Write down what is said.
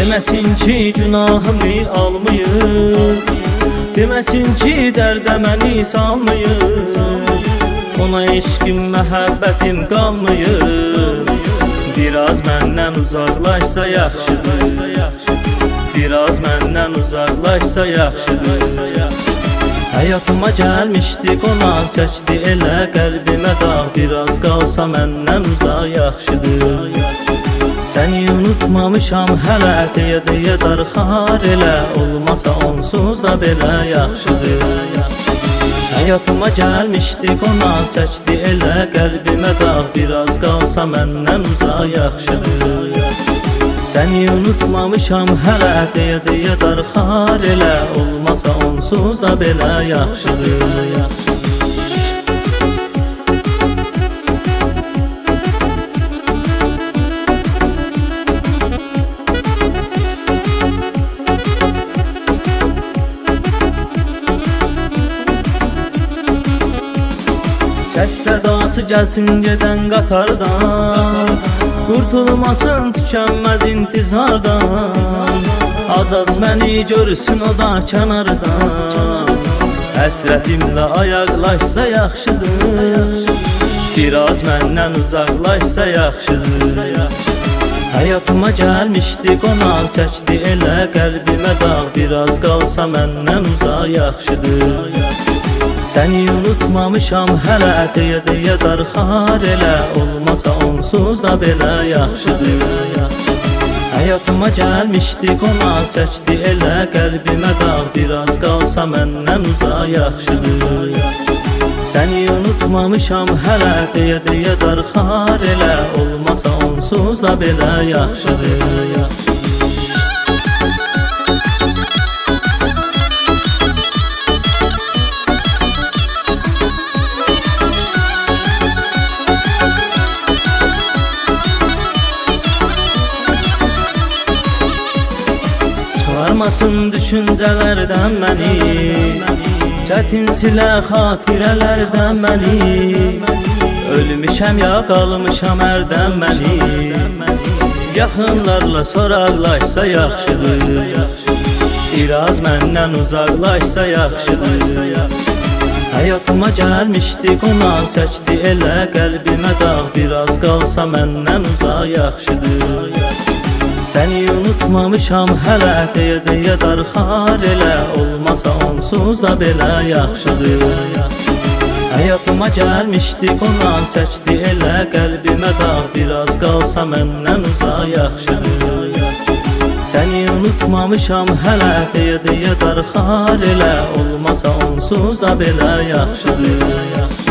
Deməsin ki günahımı almayır, deməsin ki dərdə məni salmayır. Ona eşqim, məhəbbətim qalmayır. Biraz məndən uzaqlaşsa yaxşıdır, biraz məndən uzaqlaşsa yaxşıdır. Həyatıma gəlmişdi, qonaq çəkdi elə qəlbimə dağ. Biraz qalsa məndən uzaq yaxşıdır. Səni unutmamışam hələ, deyə darxar elə. Olmasa onsuz da belə yaxşıdır. Həyatıma gəlmişdi, qonaq çəkdi elə qəlbimə dağ. Biraz qalsa məndən uzaq yaxşıdır. Səni unutmamışam hələ, deyə darxar elə. Olmasa onsuz da belə yaxşıdır. Səs sədası gəlsin gedən qatardan, qurtulmasın tükənməz intizardan. Az məni görsün o da kənardan, həsrətimlə ayaqlaşsa yaxşıdır. Biraz məndən uzaqlaşsa yaxşıdır. Həyatıma gəlmişdi, qonaq çəkdi elə qəlbimə dağ. Biraz qalsa məndən uzaq yaxşıdır. Səni unutmamışam hələ, deyə darxar elə. Olmasa onsuz da belə yaxşıdır. Həyatıma gəlmişdi, qonaq çəkdi elə qəlbimə dağ. Biraz qalsa məndən uzaq yaxşıdır. Səni unutmamışam hələ, deyə darxar elə. Olmasa onsuz da belə yaxşıdır. Çıxarmasın düşüncələrdən məni, çətin silə xatirələrdən məni. Ölmüşəm ya qalmışam ərdən məni, yaxınlarla soraqlaşsa yaxşıdır. Biraz məndən uzaqlaşsa yaxşıdır. Həyatıma gəlmişdi, qonaq çəkdi elə qəlbimə dağ. Biraz qalsa məndən uzaq yaxşıdır. Səni unutmamışam hələ, deyə darxar elə. Olmasa onsuz da belə yaxşıdır. Həyatıma gəlmişdi, qonaq çəkdi elə qəlbimə dağ. Biraz qalsa məndən uzaq yaxşıdır. Səni unutmamışam hələ, deyə darxar elə. Olmasa onsuz da belə yaxşıdır.